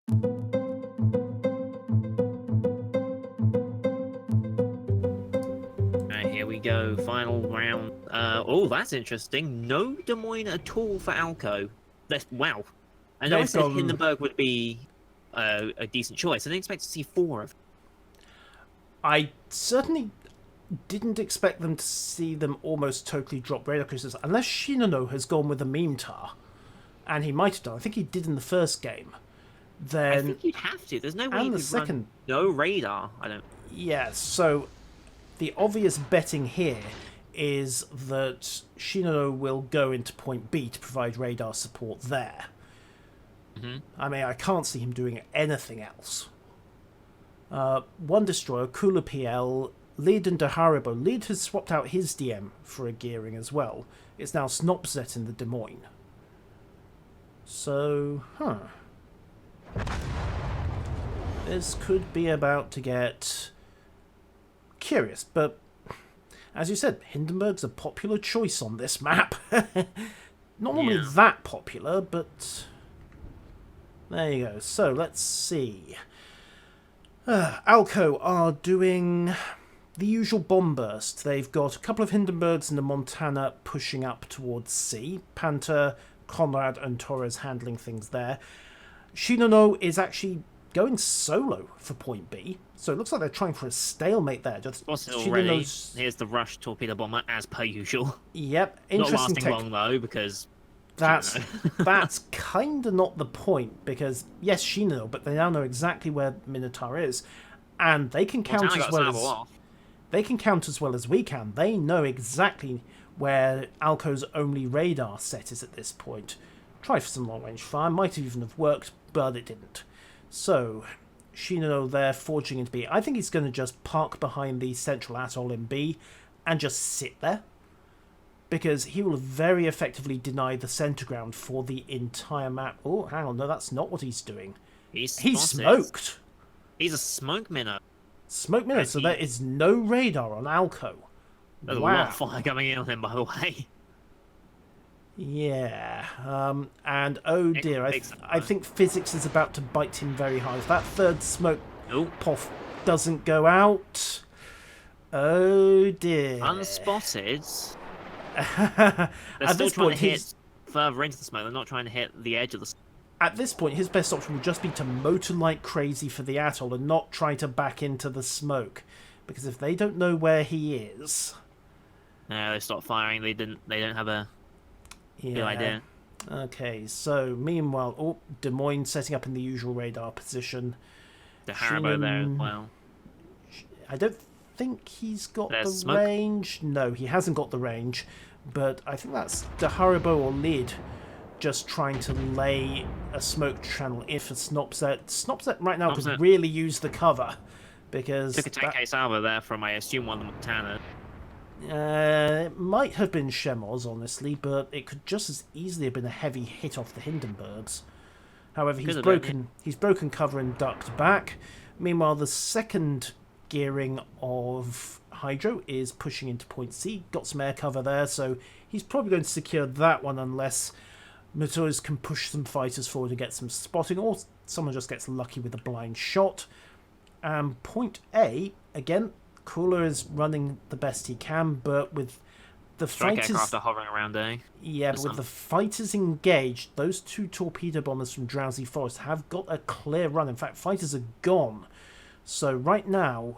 Alright, here we go. Final round. Oh, that's interesting. No Des Moines at all for ALKO. Wow. I know I They've said gone- Hindenburg would be a decent choice. I didn't expect to see 4 of them. I certainly didn't expect them to see them almost totally drop radar cruisers, unless Shinano has gone with a meme tar, and he might have done. I think he did in the first game. Then I think you'd have to. There's no way and you the could second, run no radar. I don't. yeah. So the obvious betting here is that Shinano will go into point B to provide radar support there. I mean, I can't see him doing anything else. One destroyer, Kula PL, Lead and Daharibo. Lead has swapped out his DM for a gearing as well. It's now Snopzet in the Des Moines. So, this could be about to get curious, but as you said, Hindenburg's a popular choice on this map. Not normally that popular, but there you go. So, let's see. ALKO are doing the usual bomb burst. They've got a couple of Hindenburgs and a Montana pushing up towards C. Panther, Conrad and Torres handling things there. Shinano is actually going solo for point B, so it looks like they're trying for a stalemate there. Just already. Here's the rush torpedo bomber as per usual. Yep, Not interesting lasting long though, because that's kind of not the point, because yes, Shinano, but they now know exactly where Minotaur is, and they can count as well as they can count as well as we can. They know exactly where ALKO's only radar set is at this point. Try for some long range fire, might even have worked, but it didn't. So Shinano there forging into B. I think he's going to just park behind the central atoll in B and just sit there, because he will very effectively deny the center ground for the entire map. Oh, hang on, no, that's not what he's doing. He's smoked. He's a smoke minnow. Smoke minnow, so there is no radar on ALKO. There's a lot of fire coming in on him, by the way. Yeah, and oh dear, I think physics is about to bite him very hard. If that third smoke puff doesn't go out, oh dear. Unspotted. At this point, hit further into the smoke. They're not trying to hit the edge of the smoke. At this point, his best option would just be to motor like crazy for the atoll and not try to back into the smoke, because if they don't know where he is, no, they stop firing. They don't have a good idea. Okay, so meanwhile, Des Moines setting up in the usual radar position. The Haribo there as well. I don't think he's got the range. No, he hasn't got the range, but I think that's the Haribo or Lid just trying to lay a smoke channel in for Snopzet. Snopzet right now could really use the cover, because took a 10k salvo there from, I assume, one of the Montana. It might have been Shemoz, honestly, but it could just as easily have been a heavy hit off the Hindenburgs. However, he's broken cover and ducked back. Meanwhile, the second gearing of Hydro is pushing into point C. Got some air cover there, so he's probably going to secure that one unless Matouz can push some fighters forward and get some spotting, or someone just gets lucky with a blind shot. Point A, again, Kula is running the best he can, but with the fighters... aircraft are hovering around A. Yeah, but with the fighters engaged, those two torpedo bombers from Drowsy Forest have got a clear run. In fact, fighters are gone. So right now,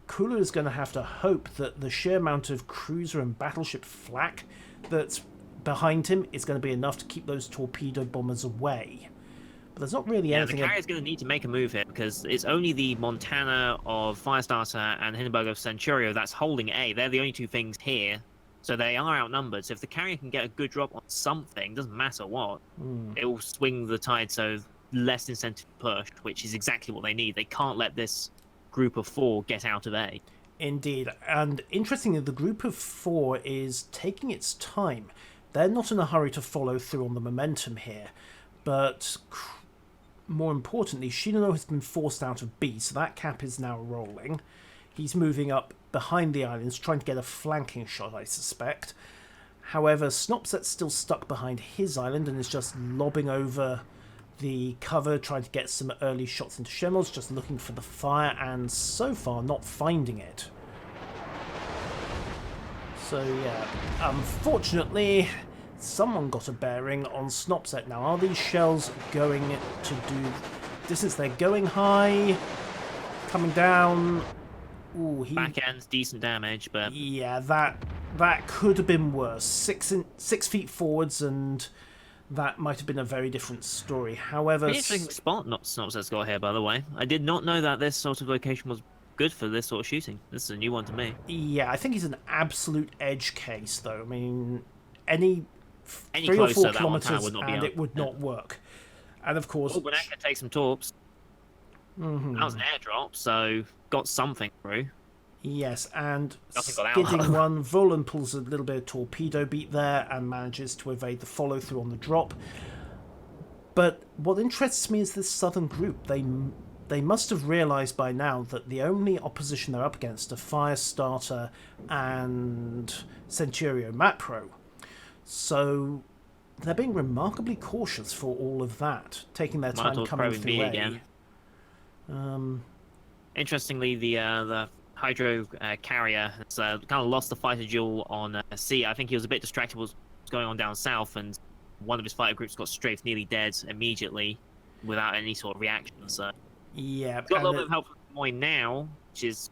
Kula is going to have to hope that the sheer amount of cruiser and battleship flak that's behind him is going to be enough to keep those torpedo bombers away. But there's not really anything... the carrier's going to need to make a move here, because it's only the Montana of Firestarter and Hindenburg of Centurio that's holding A. They're the only two things here, so they are outnumbered. So if the carrier can get a good drop on something, doesn't matter what, it will swing the tide, so less incentive to push, which is exactly what they need. They can't let this group of 4 get out of A. Indeed, and interestingly, the group of 4 is taking its time. They're not in a hurry to follow through on the momentum here, but more importantly, Shinano has been forced out of B, so that cap is now rolling. He's moving up behind the islands, trying to get a flanking shot, I suspect. However, Snopzet's still stuck behind his island and is just lobbing over the cover, trying to get some early shots into Schemmels, just looking for the fire, and so far not finding it. So yeah, unfortunately, someone got a bearing on Snopset. Now, are these shells going to do distance? They're going high, coming down. Ooh, back end, decent damage, but yeah, that could have been worse. 6 feet forwards, and that might have been a very different story. However, interesting spot Snopset's got here, by the way. I did not know that this sort of location was good for this sort of shooting. This is a new one to me. Yeah, I think he's an absolute edge case, though. I mean, any 3 or closer, 4 kilometers and it would not work. And of course, Brunette can take some torps. That was an airdrop, so got something through. Yes, and Nothing got skidding out. one, Volan pulls a little bit of torpedo beat there and manages to evade the follow-through on the drop. But what interests me is this southern group. They must have realised by now that the only opposition they're up against are Firestarter and Centurio Macro. So they're being remarkably cautious for all of that, taking their time coming through A. Again. Interestingly, the Hydro carrier has kind of lost the fighter duel on C. I think he was a bit distracted with what's going on down south, and one of his fighter groups got strafed, nearly dead immediately without any sort of reaction. So yeah, got a little bit of help from Moyne now, which is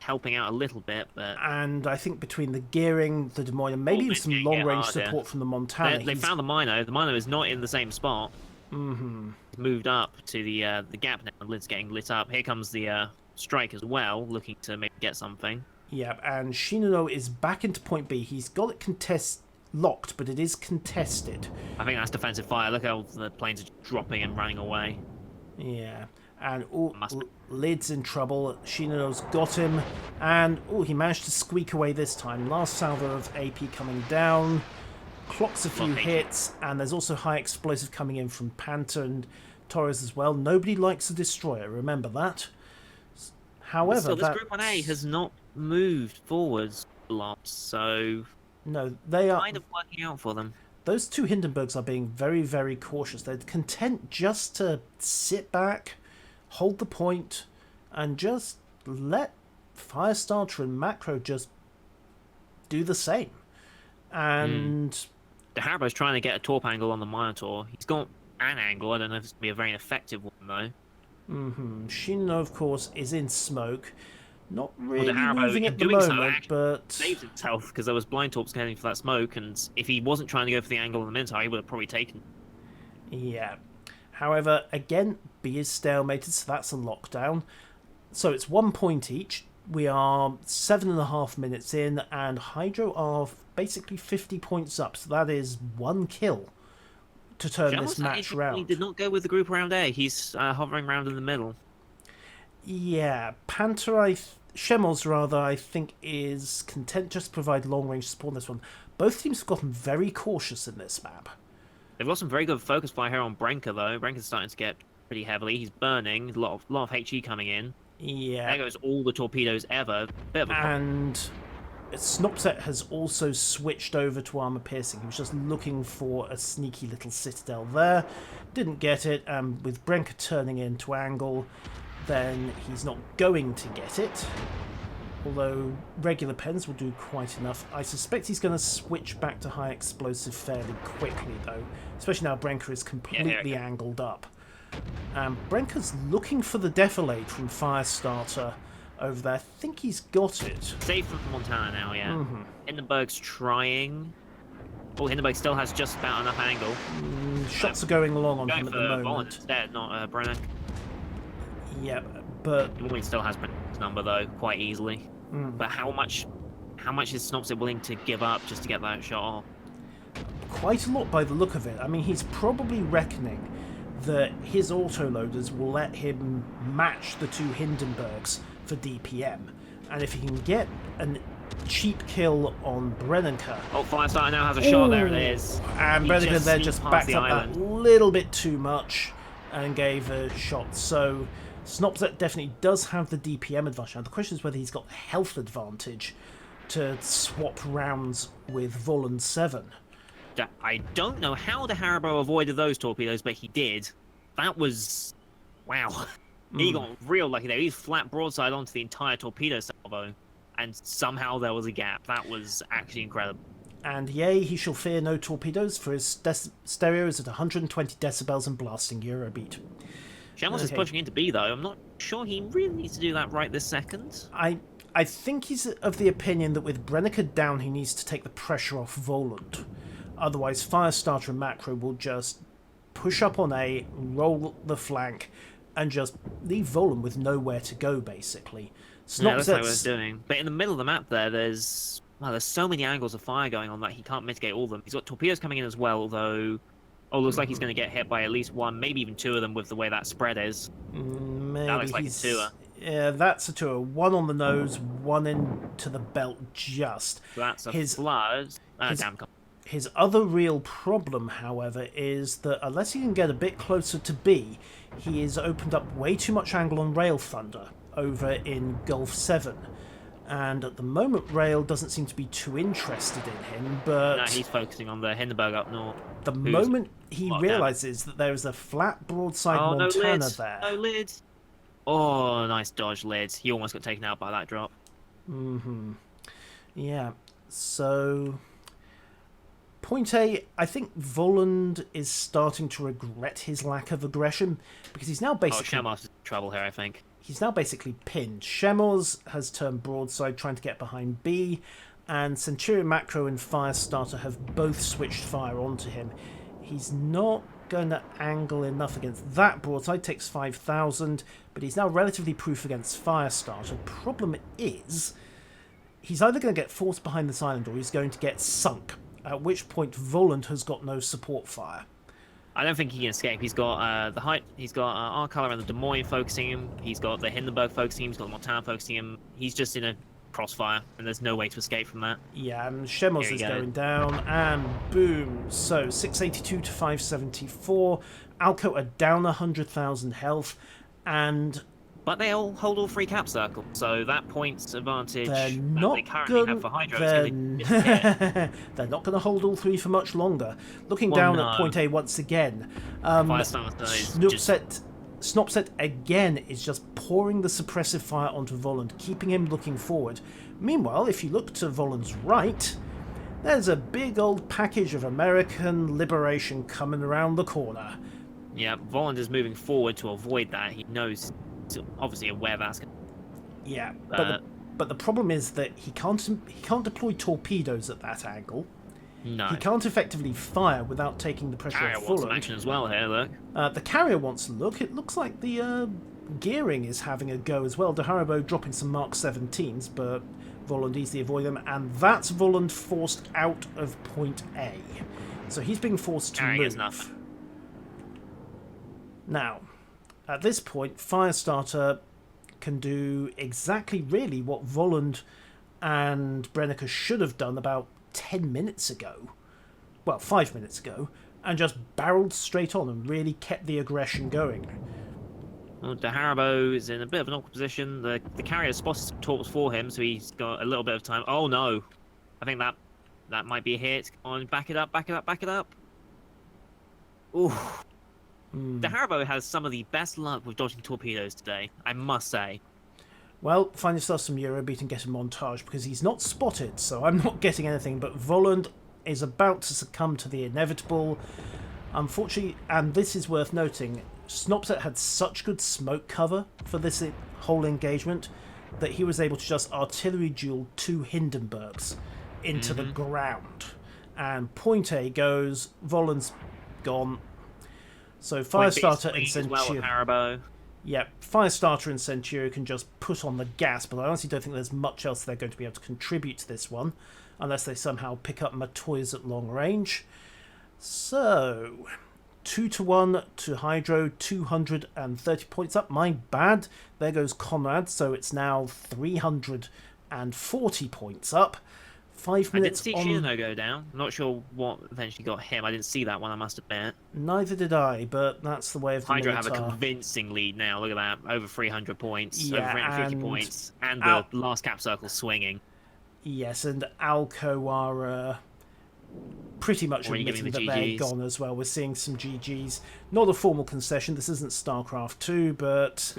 helping out a little bit. But and I think between the gearing, the Des Moines, and maybe even some long-range support from the Montana, they found the Mino. The Mino is not in the same spot. Moved up to the gap now, and lid's getting lit up. Here comes the strike as well, looking to maybe get something. Yeah, and Shinano is back into point B. He's got it locked, but it is contested. I think that's defensive fire. Look how the planes are dropping and running away. Yeah, and lid's in trouble. Shinano's got him, and he managed to squeak away this time. Last salvo of AP coming down. Clocks a few hits, and there's also high explosive coming in from Panther and Torres as well. Nobody likes a destroyer, remember that. However, still, this Group 1A has not moved forwards a lot, so no, they are kind of working out for them. Those 2 Hindenburgs are being very, very cautious. They're content just to sit back, hold the point, and just let Firestarter and Macro just do the same. And De Haribo's trying to get a torp angle on the Minotaur. He's got an angle. I don't know if it's going to be a very effective one, though. Shinno, of course, is in smoke. Not really well, moving at the moment, but saved himself because there was blind torps heading for that smoke, and if he wasn't trying to go for the angle in the Minotaur, he would have probably taken. Yeah. However, again, B is stalemated, so that's a lockdown. So it's 1 point each. We are 7.5 minutes in, and Hydro are basically 50 points up. So that is 1 kill to turn this match round. He did not go with the group around A. He's hovering around in the middle. Yeah, Panther, Schemmels rather, I think is content just to provide long-range support on this one. Both teams have gotten very cautious in this map. They've got some very good focus fire here on Brenker, though. Brenker's starting to get pretty heavily. He's burning. A lot of HE coming in. Yeah. There goes all the torpedoes ever. Bit of a and Snopset has also switched over to armor piercing. He was just looking for a sneaky little citadel there. Didn't get it, and with Brenker turning into angle, then he's not going to get it. Although regular pens will do quite enough. I suspect he's going to switch back to high explosive fairly quickly, though. Especially now Brenker is completely angled up. Brenker's looking for the defilade from Firestarter over there. I think he's got it. Safe from Montana now, yeah. Hindenburg's trying. Oh, Hindenburg still has just about enough angle. Shots are going along on him at the moment. Volin instead, not Brenner. Yeah, but Volin still has Brenner's number though, quite easily. But how much is Snopset willing to give up just to get that shot off? Quite a lot by the look of it. I mean, he's probably reckoning that his autoloaders will let him match the 2 Hindenburgs for DPM. And if he can get a cheap kill on Brennanker... Oh, Firestarter now has a shot, there it is. And Brennanker there just backed up that little bit too much and gave a shot. So Snopset definitely does have the DPM advantage. Now the question is whether he's got the health advantage to swap rounds with Volan 7. I don't know how the Haribo avoided those torpedoes, but he did. That was... Wow. He got real lucky there. He flat broadside onto the entire torpedo salvo, and somehow there was a gap. That was actually incredible. And yay, he shall fear no torpedoes, for his stereo is at 120 decibels and blasting Eurobeat. Shamos is pushing into B, though. I'm not sure he really needs to do that right this second. I think he's of the opinion that with Brenniker down, he needs to take the pressure off Voland. Otherwise, Firestarter and Macro will just push up on A, roll the flank, and just leave Voland with nowhere to go, basically. Yeah, that's what we're doing. But in the middle of the map there's so many angles of fire going on that he can't mitigate all of them. He's got torpedoes coming in as well, though... Oh, looks like he's going to get hit by at least one, maybe even two of them with the way that spread is. Maybe that looks like a tour. Yeah, that's a tour. One on the nose, one into the belt just. So that's a flood. His other real problem, however, is that unless he can get a bit closer to B, he has opened up way too much angle on Rail Thunder over in Gulf 7. And at the moment, Rail doesn't seem to be too interested in him, but... No, he's focusing on the Hindenburg up north. The moment he realises that there is a flat broadside Montana there... No lid! Oh, nice dodge, lid. He almost got taken out by that drop. Yeah, so... Point A, I think Voland is starting to regret his lack of aggression, because he's now basically... Oh, Shamos is in trouble here, I think. He's now basically pinned. Shemos has turned broadside, trying to get behind B, and Centurion Macro and Firestarter have both switched fire onto him. He's not going to angle enough against that broadside, takes 5,000, but he's now relatively proof against Firestarter. Problem is, he's either going to get forced behind this island or he's going to get sunk, at which point Voland has got no support fire. I don't think he can escape. He's got the height. He's got Arcala and the Des Moines focusing him. He's got the Hindenburg focusing him. He's got the Montana focusing him. He's just in a crossfire, and there's no way to escape from that. Yeah, and Shemos is going down, and boom. So 682 to 574. ALKO are down 100,000 health, and... But they all hold all three cap circles, so that points advantage they currently have for Hydro. They're not going to hold all three for much longer. Looking down at point A once again, Snopset again is just pouring the suppressive fire onto Voland, keeping him looking forward. Meanwhile, if you look to Voland's right, there's a big old package of American liberation coming around the corner. Yeah, Voland is moving forward to avoid that. He knows... obviously aware that's going to... Yeah, but the problem is that he can't deploy torpedoes at that angle. No. He can't effectively fire without taking the pressure off Voland. Wants some action as well here, look. The carrier wants to look. It looks like the gearing is having a go as well. De Haribo dropping some Mark 17s, but Voland easily avoid them, and that's Voland forced out of point A. So he's being forced to move. Enough. Now, at this point, Firestarter can do exactly really what Voland and Brenniker should have done about 10 minutes ago. Well, 5 minutes ago. And just barreled straight on and really kept the aggression going. Well, De Haribo is in a bit of an awkward position. The carrier spotted some torps for him, so he's got a little bit of time. Oh, no. I think that might be a hit. Come on, back it up, back it up, back it up. Ooh. De Haribo has some of the best luck with dodging torpedoes today, I must say. Well, find yourself some Eurobeat and get a montage, because he's not spotted, so I'm not getting anything, but Voland is about to succumb to the inevitable. Unfortunately, and this is worth noting, Snopset had such good smoke cover for this whole engagement that he was able to just artillery duel 2 Hindenburgs into the ground. And point A goes, Voland's gone. So Firestarter and Centurion... Yeah, Firestarter and Centurion can just put on the gas, but I honestly don't think there's much else they're going to be able to contribute to this one, unless they somehow pick up Matoys at long range. So, 2-1 to Hydro, 230 points up. My bad. There goes Conrad, so it's now 340 points up. 5 minutes I didn't see Shino go down. I'm not sure what eventually got him. I didn't see that one, I must admit. Neither did I, but that's the way of the Hydro have a convincing lead now. Look at that. Over 300 points. Yeah, over 350 points. And the last cap circle swinging. Yes, and ALKO are pretty much Already admitting that giving they're the GGs. gone as well. We're seeing some GGs. Not a formal concession. This isn't StarCraft 2, but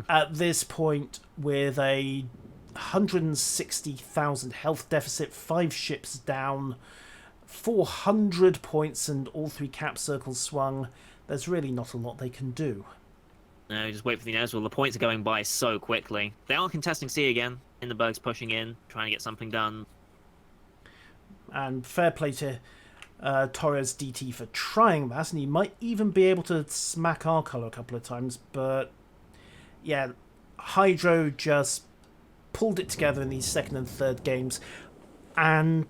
at this point, with a 160,000 health deficit, 5 ships down, 400 points, and all 3 cap circles swung, there's really not a lot they can do. No, just wait for the inevitable. The points are going by so quickly. They are contesting C again. Hindenburg's pushing in, trying to get something done. And fair play to Torres DT for trying that, and he might even be able to smack our colour a couple of times, but yeah, Hydro just pulled it together in these second and third games and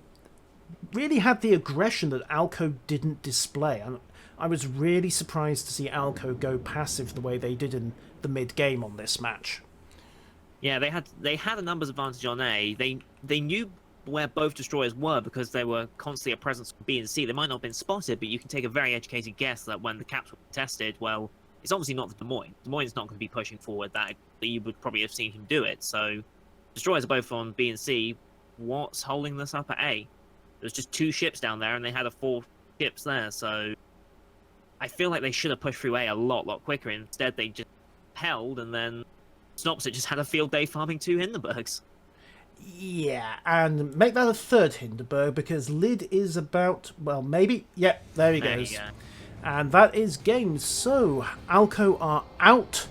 really had the aggression that ALKO didn't display. And I was really surprised to see ALKO go passive the way they did in the mid-game on this match. Yeah, they had a numbers advantage on A. They knew where both destroyers were because they were constantly a presence for B and C. They might not have been spotted, but you can take a very educated guess that when the caps were contested, well, it's obviously not the Des Moines. Des Moines is not going to be pushing forward that you would probably have seen him do it. So destroyers are both on B and C. What's holding this up at A? There's just 2 ships down there, and they had a 4 ships there. So I feel like they should have pushed through A a lot quicker. Instead, they just held, and then Snopsit just had a field day farming 2 Hindenburgs. Yeah, and make that a 3rd Hindenburg, because Lid is about, well, maybe. Yeah, there he goes. And that is game. So, ALKO are out.